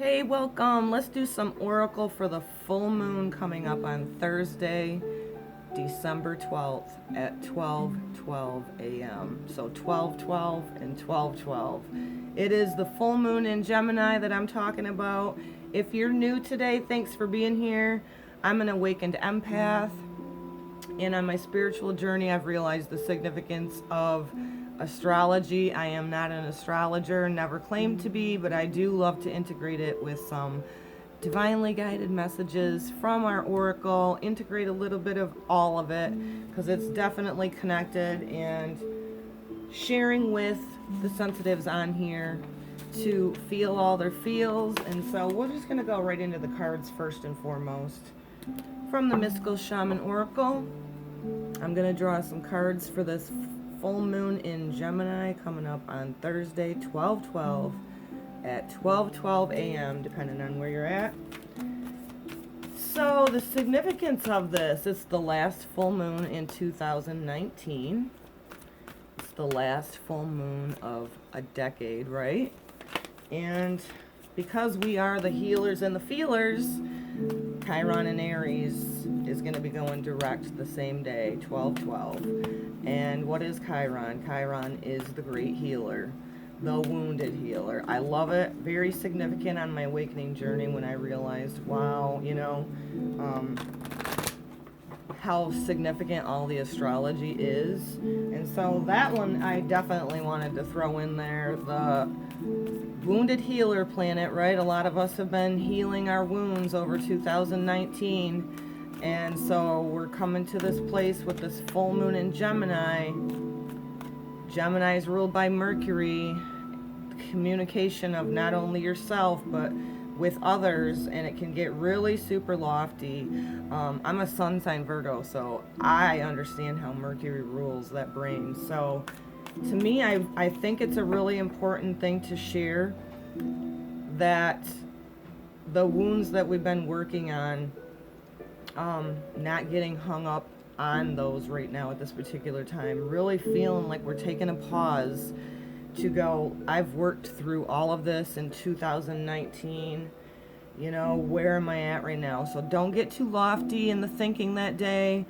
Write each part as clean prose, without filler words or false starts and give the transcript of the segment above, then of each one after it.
Hey, welcome. Let's do some oracle for the full moon coming up on Thursday, December 12th at 12:12 a.m. So 12:12 and 12:12. It is the full moon in Gemini that I'm talking about. If you're new today, thanks for being here. I'm an awakened empath, and on my spiritual journey, I've realized the significance of astrology. I am not an astrologer, never claimed to be, but I do love to integrate it with some divinely guided messages from our oracle, integrate a little bit of all of it because it's definitely connected, and sharing with the sensitives on here to feel all their feels. And so we're just going to go right into the cards first and foremost. From the Mystical Shaman Oracle, I'm going to draw some cards for this full moon in Gemini coming up on Thursday, 12/12 at 12:12 a.m. depending on where you're at. So the significance of this, it's the last full moon in 2019. It's the last full moon of a decade, right? And because we are the healers and the feelers, Chiron in Aries is going to be going direct the same day, 12/12. And what is Chiron? Chiron is the great healer, the wounded healer. I love it. Very significant on my awakening journey when I realized, wow, how significant all the astrology is. And so that one I definitely wanted to throw in there. The wounded healer planet, right? A lot of us have been healing our wounds over 2019. And so we're coming to this place with this full moon in Gemini. Gemini is ruled by Mercury, communication of not only yourself, but with others, and it can get really super lofty. I'm a sun sign Virgo, so I understand how Mercury rules that brain. So to me, I think it's a really important thing to share that the wounds that we've been working on, not getting hung up on those right now at this particular time, really feeling like we're taking a pause to go, I've worked through all of this in 2019, where am I at right now? So don't get too lofty in the thinking that day.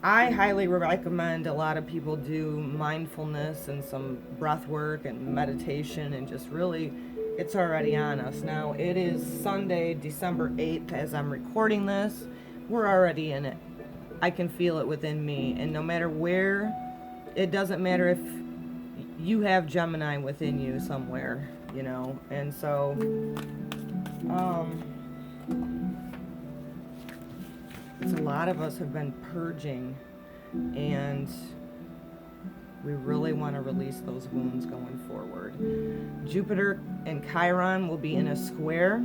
I highly recommend a lot of people do mindfulness and some breath work and meditation, and just really, it's already on us. Now, it is Sunday, December 8th as I'm recording this. We're already in it. I can feel it within me, and no matter where, it doesn't matter if you have Gemini within you somewhere, and so it's a lot of us have been purging, and we really want to release those wounds going forward. Jupiter and Chiron will be in a square.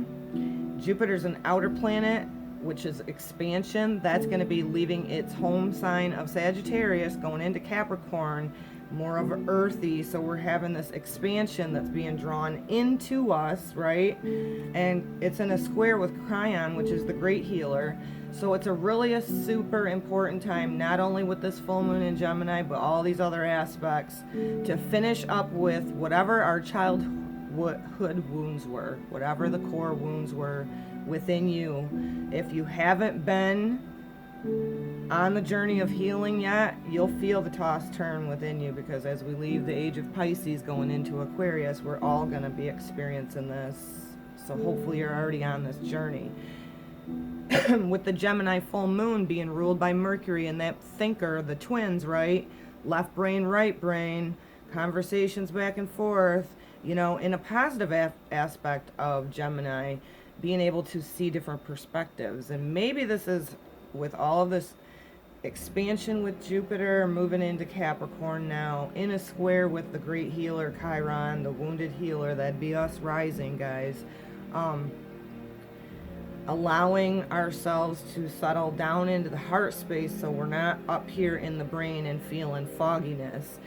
Jupiter's an outer planet, which is expansion. That's going to be leaving its home sign of Sagittarius, going into Capricorn, more of earthy. So we're having this expansion that's being drawn into us, right? And it's in a square with Chiron, which is the great healer. So it's a super important time, not only with this full moon in Gemini, but all these other aspects, to finish up with whatever our childhood wounds were, whatever the core wounds were within you. If you haven't been on the journey of healing yet, you'll feel the toss turn within you, because as we leave the age of Pisces going into Aquarius, we're all going to be experiencing this. So hopefully you're already on this journey. With the Gemini full moon being ruled by Mercury and that thinker, the twins, right? Left brain, right brain, conversations back and forth, in a positive aspect of Gemini, being able to see different perspectives. And maybe this is with all of this expansion with Jupiter moving into Capricorn now, in a square with the great healer Chiron, the wounded healer. That'd be us rising, guys. Allowing ourselves to settle down into the heart space, so we're not up here in the brain and feeling fogginess.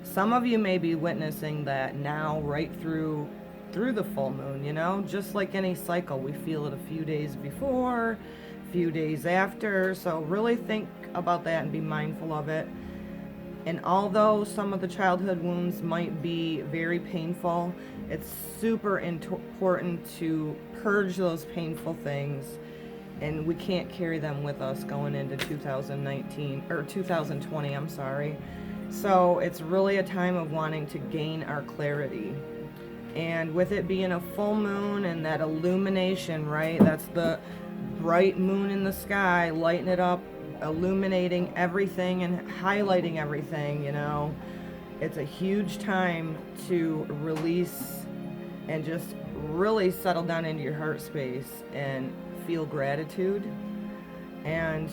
Some of you may be witnessing that now, right through the full moon, just like any cycle. We feel it a few days before, a few days after. So really think about that and be mindful of it. And although some of the childhood wounds might be very painful, it's super important to purge those painful things, and we can't carry them with us going into 2019 or 2020, I'm sorry. So it's really a time of wanting to gain our clarity. And with it being a full moon and that illumination, right? That's the bright moon in the sky, lighting it up, illuminating everything and highlighting everything, you know. It's a huge time to release and just really settle down into your heart space and feel gratitude. And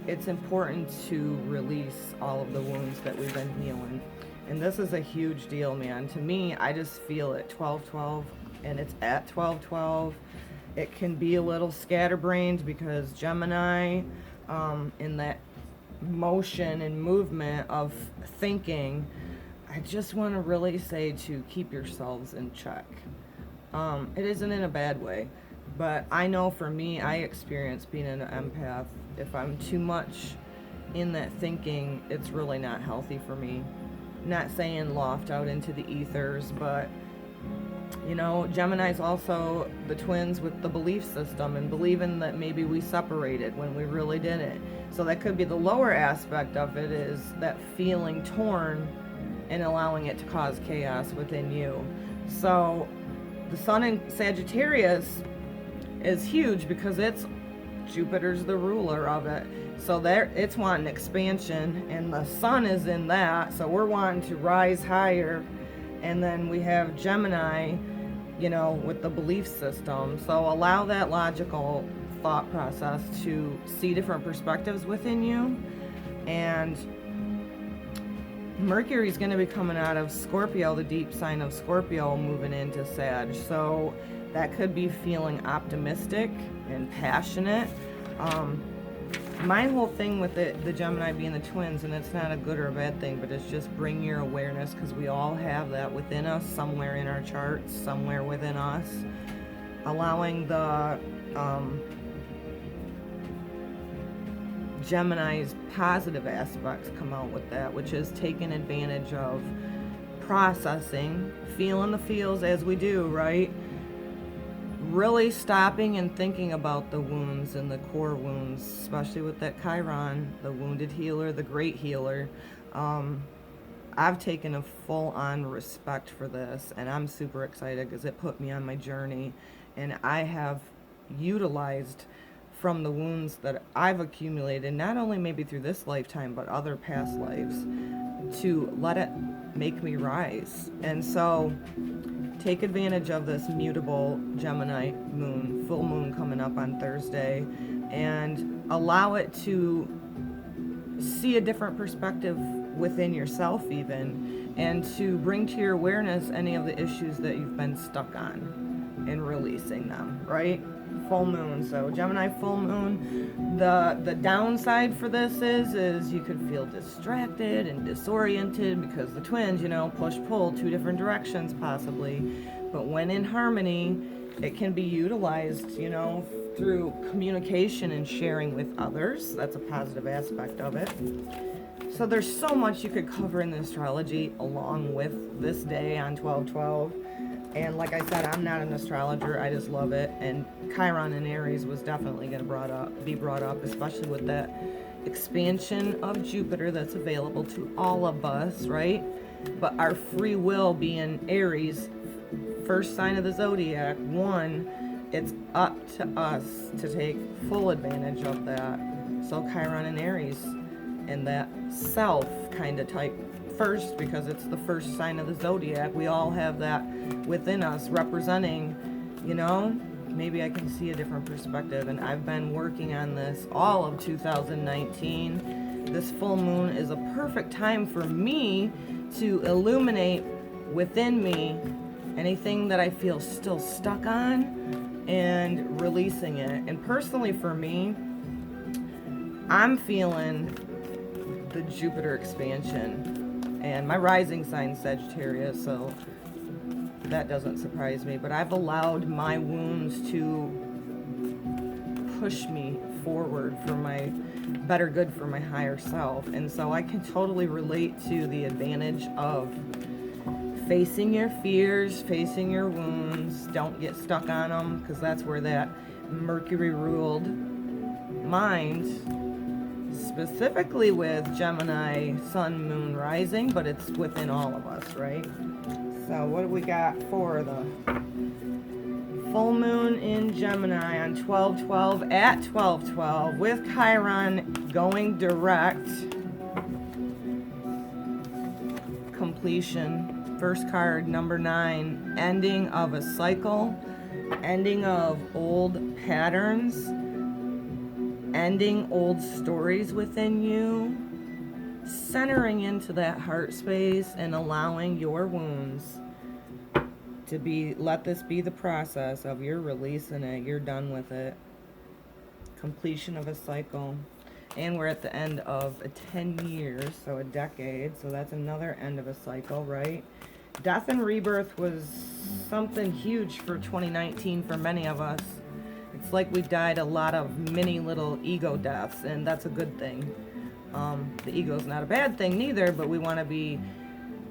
it's important to release all of the wounds that we've been healing. And this is a huge deal, man. To me, I just feel it 12/12, and it's at 12/12. It can be a little scatterbrained because Gemini, in that motion and movement of thinking, I just want to really say to keep yourselves in check. It isn't in a bad way, but I know for me, I experience being an empath. If I'm too much in that thinking, it's really not healthy for me. Not saying loft out into the ethers, but you know, Gemini's also the twins with the belief system and believing that maybe we separated when we really didn't. So that could be the lower aspect of it, is that feeling torn and allowing it to cause chaos within you. So the sun in Sagittarius is huge because Jupiter's the ruler of it. So there, it's wanting expansion, and the sun is in that. So we're wanting to rise higher. And then we have Gemini, you know, with the belief system. So allow that logical thought process to see different perspectives within you. And Mercury's going to be coming out of Scorpio, the deep sign of Scorpio, moving into Sag. So that could be feeling optimistic and passionate. My whole thing with the Gemini being the twins, and it's not a good or a bad thing, but it's just bring your awareness, because we all have that within us, somewhere in our charts, somewhere within us. Allowing the Gemini's positive aspects come out with that, which is taking advantage of processing, feeling the feels as we do, right? Really stopping and thinking about the wounds and the core wounds, especially with that Chiron, the wounded healer, the great healer. I've taken a full-on respect for this, and I'm super excited because it put me on my journey, and I have utilized from the wounds that I've accumulated, not only maybe through this lifetime, but other past lives, to let it make me rise. And so take advantage of this mutable Gemini moon, full moon coming up on Thursday, and allow it to see a different perspective within yourself even, and to bring to your awareness any of the issues that you've been stuck on and releasing them, right? Full moon. So Gemini full moon, the downside for this is you could feel distracted and disoriented because the twins, you know, push pull two different directions possibly. But when in harmony, it can be utilized, you know, through communication and sharing with others. That's a positive aspect of it. So there's so much you could cover in the astrology along with this day on 12/12. And like I said, I'm not an astrologer. I just love it. And Chiron in Aries was definitely going to be brought up, especially with that expansion of Jupiter that's available to all of us, right? But our free will being Aries, first sign of the zodiac, it's up to us to take full advantage of that. So Chiron in Aries, and that self kind of type first, because it's the first sign of the zodiac. We all have that within us representing, you know, maybe I can see a different perspective. And I've been working on this all of 2019. This full moon is a perfect time for me to illuminate within me anything that I feel still stuck on and releasing it. And personally for me, I'm feeling the Jupiter expansion. And my rising sign Sagittarius, so that doesn't surprise me. But I've allowed my wounds to push me forward for my better good for my higher self. And so I can totally relate to the advantage of facing your fears, facing your wounds. Don't get stuck on them, because that's where that Mercury ruled mind, specifically with Gemini, Sun, Moon, Rising, but it's within all of us, right? So what do we got for the full moon in Gemini on 12/12 at 12/12 with Chiron going direct? Completion. First card, number 9, ending of a cycle, ending of old patterns, ending old stories within you, centering into that heart space and allowing your wounds to be, let this be the process of you're releasing it, you're done with it. Completion of a cycle. And we're at the end of a 10 years, so a decade, so that's another end of a cycle, right? Death and rebirth was something huge for 2019 for many of us. It's like we died a lot of mini little ego deaths, and that's a good thing. The ego's not a bad thing neither, but we want to be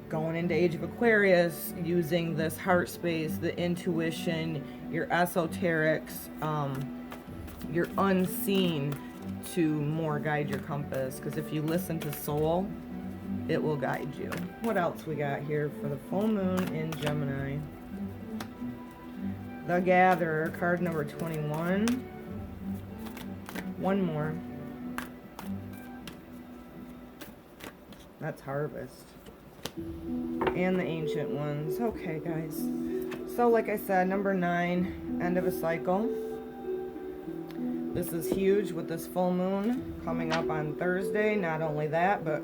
going into Age of Aquarius, using this heart space, the intuition, your esoterics, your unseen to more guide your compass. Because if you listen to soul, it will guide you. What else we got here for the full moon in Gemini? The Gatherer, card number 21. One more. That's Harvest. And the Ancient Ones. Okay, guys. So, like I said, number 9, end of a cycle. This is huge with this full moon coming up on Thursday. Not only that, but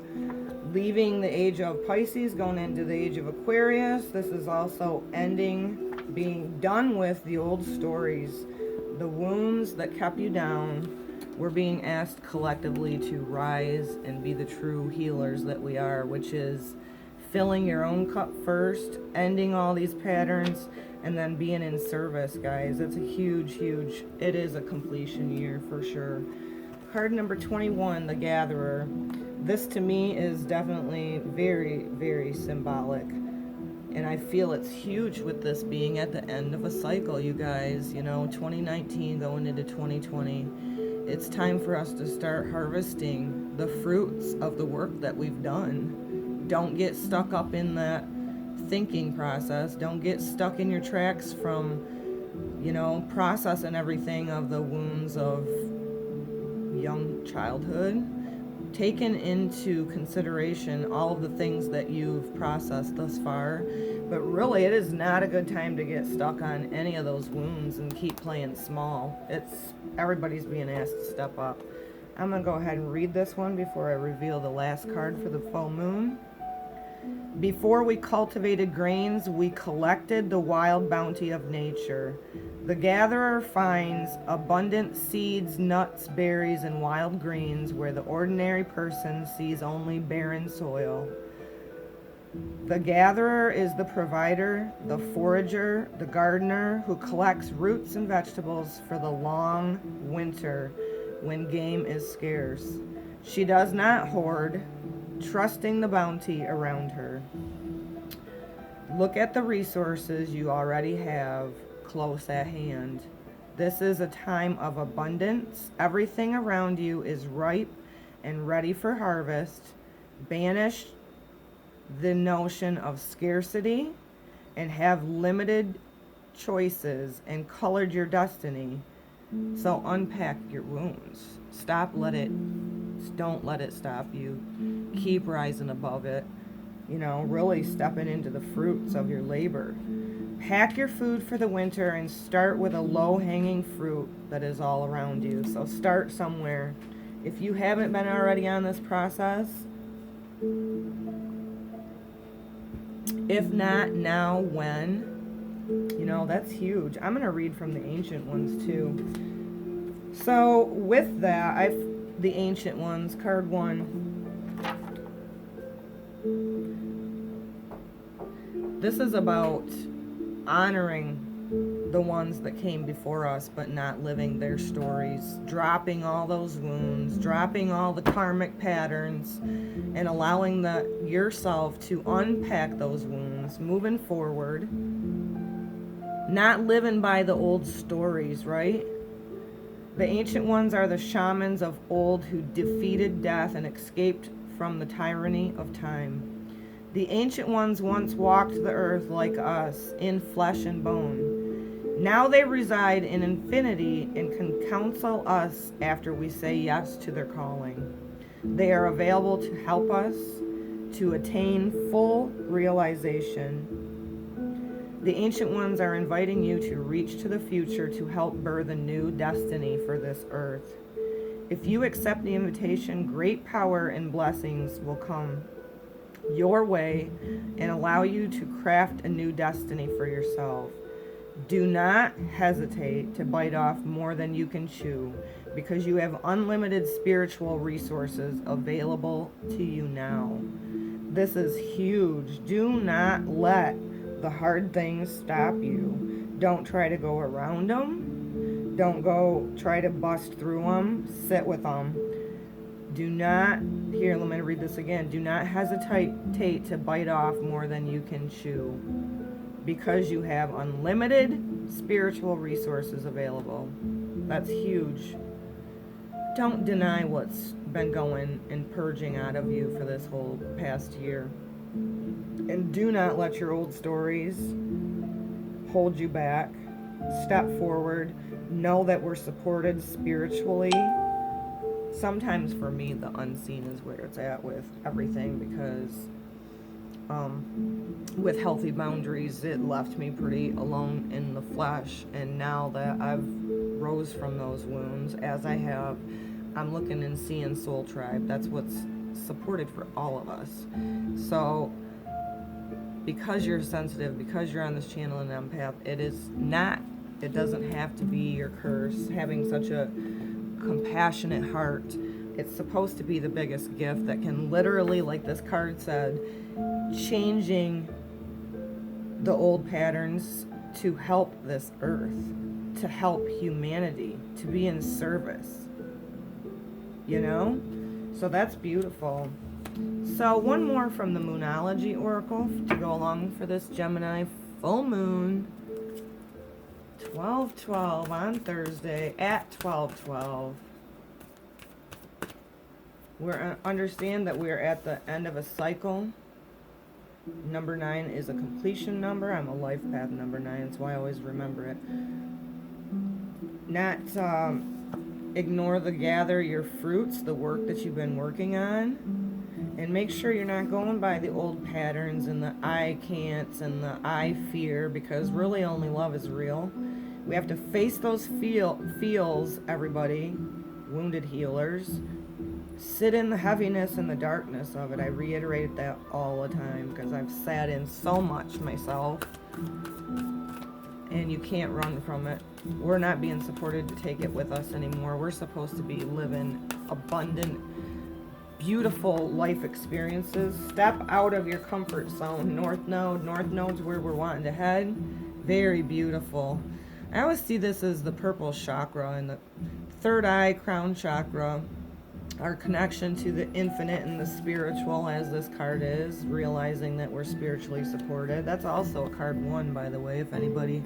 leaving the age of Pisces, going into the age of Aquarius. This is also ending, being done with the old stories, the wounds that kept you down. We're being asked collectively to rise and be the true healers that we are, which is filling your own cup first, ending all these patterns, and then being in service, guys. It's a huge, it is a completion year for sure. Card number 21, the Gatherer. This to me is definitely very, very symbolic. And I feel it's huge with this being at the end of a cycle, you guys. You know, 2019 going into 2020. It's time for us to start harvesting the fruits of the work that we've done. Don't get stuck up in that thinking process. Don't get stuck in your tracks from, you know, processing everything of the wounds of young childhood. Taken into consideration all of the things that you've processed thus far. But really, it is not a good time to get stuck on any of those wounds and keep playing small. Everybody's being asked to step up. I'm going to go ahead and read this one before I reveal the last card for the full moon. Before we cultivated grains, we collected the wild bounty of nature. The gatherer finds abundant seeds, nuts, berries, and wild greens where the ordinary person sees only barren soil. The gatherer is the provider, the forager, the gardener who collects roots and vegetables for the long winter when game is scarce. She does not hoard, trusting the bounty around her. Look at the resources you already have close at hand. This is a time of abundance. Everything around you is ripe and ready for harvest. Banish the notion of scarcity and have limited choices and colored your destiny. So unpack your wounds. Don't let it stop you. Keep rising above it. You know, really stepping into the fruits of your labor. Pack your food for the winter and start with a low-hanging fruit that is all around you. So start somewhere. If you haven't been already on this process, if not now, when? You know, that's huge. I'm going to read from the Ancient Ones too. So with that, the Ancient Ones, card 1. This is about honoring the ones that came before us but not living their stories, dropping all those wounds, dropping all the karmic patterns, and allowing yourself to unpack those wounds, moving forward, not living by the old stories, right? The ancient ones are the shamans of old who defeated death and escaped from the tyranny of time. The ancient ones once walked the earth like us, in flesh and bone. Now they reside in infinity and can counsel us after we say yes to their calling. They are available to help us to attain full realization. The ancient ones are inviting you to reach to the future to help birth a new destiny for this earth. If you accept the invitation, great power and blessings will come your way and allow you to craft a new destiny for yourself. Do not hesitate to bite off more than you can chew, because you have unlimited spiritual resources available to you now. This is huge. Do not let the hard things stop you. Don't try to go around them. Don't go try to bust through them. Sit with them. Do not, here, let me read this again. Do not hesitate to bite off more than you can chew, because you have unlimited spiritual resources available. That's huge. Don't deny what's been going and purging out of you for this whole past year. And do not let your old stories hold you back. Step forward. Know that we're supported spiritually. Sometimes for me, the unseen is where it's at with everything, because with healthy boundaries, it left me pretty alone in the flesh. And now that I've rose from those wounds, as I have, I'm looking and seeing Soul Tribe. That's what's supported for all of us. So because you're sensitive, because you're on this channel and empath, it doesn't have to be your curse. Having such a compassionate heart, it's supposed to be the biggest gift that can literally, like this card said, changing the old patterns to help this earth, to help humanity, to be in service, you know? So that's beautiful. So one more from the Moonology Oracle to go along for this Gemini full moon. 12/12 on Thursday at 12/12. Understand that we're at the end of a cycle. Number 9 is a completion number. I'm a life path number 9, so I always remember it. Not ignore gather your fruits, the work that you've been working on. And make sure you're not going by the old patterns and the I can'ts and the I fear, because really only love is real. We have to face those feels, everybody, wounded healers. Sit in the heaviness and the darkness of it. I reiterate that all the time because I've sat in so much myself. And you can't run from it. We're not being supported to take it with us anymore. We're supposed to be living abundant, beautiful life experiences. Step out of your comfort zone. North Node's where we're wanting to head. Very beautiful. I always see this as the purple chakra and the third eye, crown chakra. Our connection to the infinite and the spiritual, as this card is, realizing that we're spiritually supported. That's also a card 1, by the way, if anybody.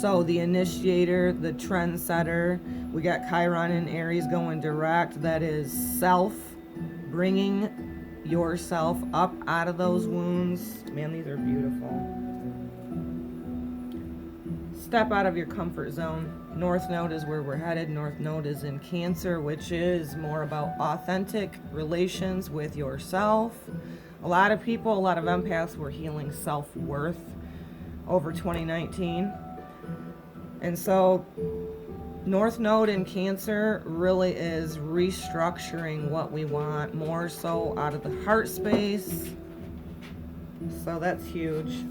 So the initiator, the trendsetter, we got Chiron and Aries going direct. That is self, bringing yourself up out of those wounds. Man, these are beautiful. Step out of your comfort zone. North Node is where we're headed. North Node is in Cancer, which is more about authentic relations with yourself. A lot of people, a lot of empaths were healing self-worth over 2019. And so North Node in Cancer really is restructuring what we want, more so out of the heart space. So that's huge.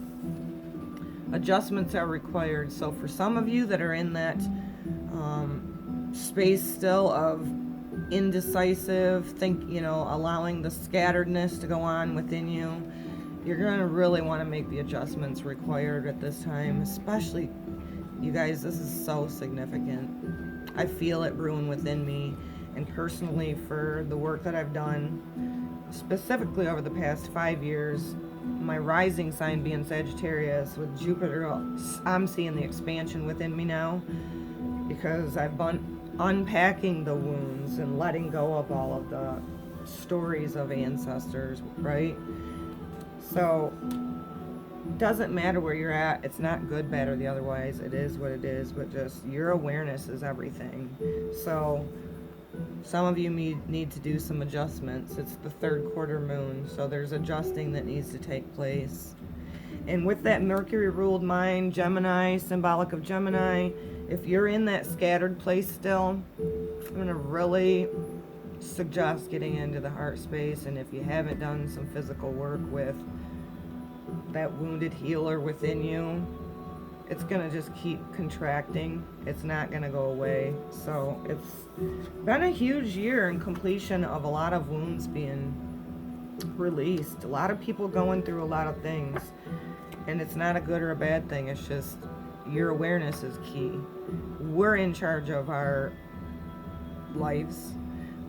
Adjustments are required. So for some of you that are in that space still of indecisive, allowing the scatteredness to go on within you, you're going to really want to make the adjustments required at this time, especially, you guys, this is so significant. I feel it brewing within me, and personally, for the work that I've done, specifically over the past 5 years, my rising sign being Sagittarius with Jupiter, I'm seeing the expansion within me now, because I've been unpacking the wounds and letting go of all of the stories of ancestors, right? So, doesn't matter where you're at. It's not good, bad, or the otherwise. It is what it is, but just your awareness is everything. So, some of you need to do some adjustments. It's the third quarter moon, so there's adjusting that needs to take place. And with that Mercury ruled mind, Gemini, symbolic of Gemini, if you're in that scattered place still, I'm going to really suggest getting into the heart space. And if you haven't done some physical work with that wounded healer within you, it's going to just keep contracting. It's not going to go away. So it's been a huge year in completion of a lot of wounds being released. A lot of people going through a lot of things. And it's not a good or a bad thing. It's just your awareness is key. We're in charge of our lives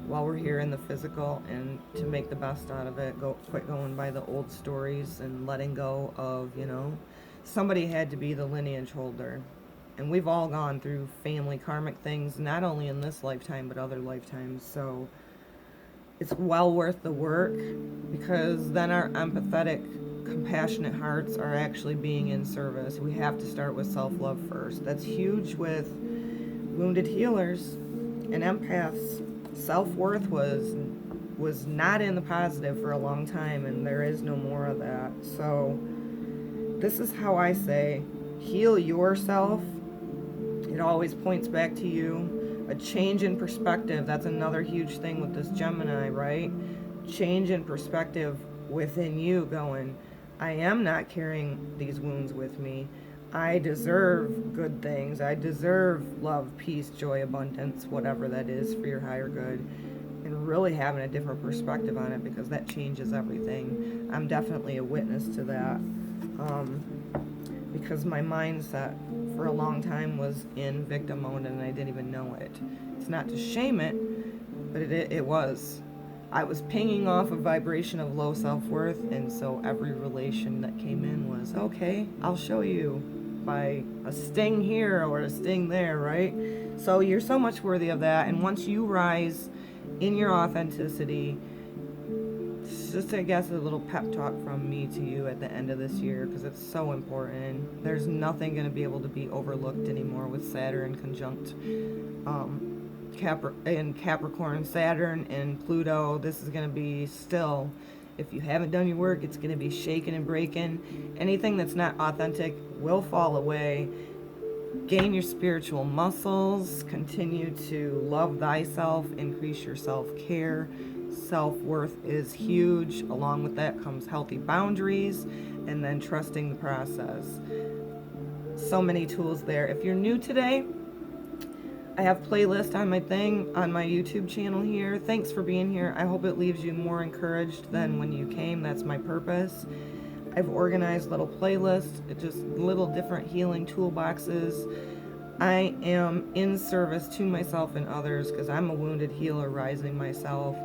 while we're here in the physical, and to make the best out of it, quit going by the old stories and letting go of, somebody had to be the lineage holder. And we've all gone through family karmic things, not only in this lifetime, but other lifetimes. So it's well worth the work, because then our empathetic, compassionate hearts are actually being in service. We have to start with self-love first. That's huge with wounded healers and empaths. Self-worth was not in the positive for a long time, and there is no more of that. So this is how I say, heal yourself. It always points back to you. A change in perspective, that's another huge thing with this Gemini, right? Change in perspective within you, going, I am not carrying these wounds with me. I deserve good things. I deserve love, peace, joy, abundance, whatever that is for your higher good. And really having a different perspective on it, because that changes everything. I'm definitely a witness to that. Because my mindset for a long time was in victim mode, and I didn't even know it. It's not to shame it, but it was. I was pinging off a vibration of low self-worth, and so every relation that came in was, okay, I'll show you by a sting here or a sting there, right? So you're so much worthy of that, and once you rise in your authenticity, it's just, I guess, a little pep talk from me to you at the end of this year, because it's so important. There's nothing going to be able to be overlooked anymore with Saturn conjunct Capricorn, Saturn and Pluto. This is going to be still, if you haven't done your work, it's going to be shaking and breaking. Anything that's not authentic will fall away. Gain your spiritual muscles, continue to love thyself, increase your self-care. Self-worth is huge. Along with that comes healthy boundaries, and then trusting the process. So many tools there. If you're new today, I have playlists on my YouTube channel here. Thanks for being here. I hope it leaves you more encouraged than when you came. That's my purpose. I've organized little playlists, just little different healing toolboxes. I am in service to myself and others, because I'm a wounded healer rising myself.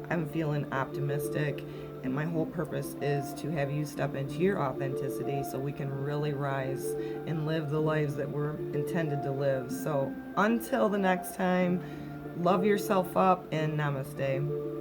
I'm feeling optimistic, and my whole purpose is to have you step into your authenticity so we can really rise and live the lives that we're intended to live. So until the next time, love yourself up, and namaste.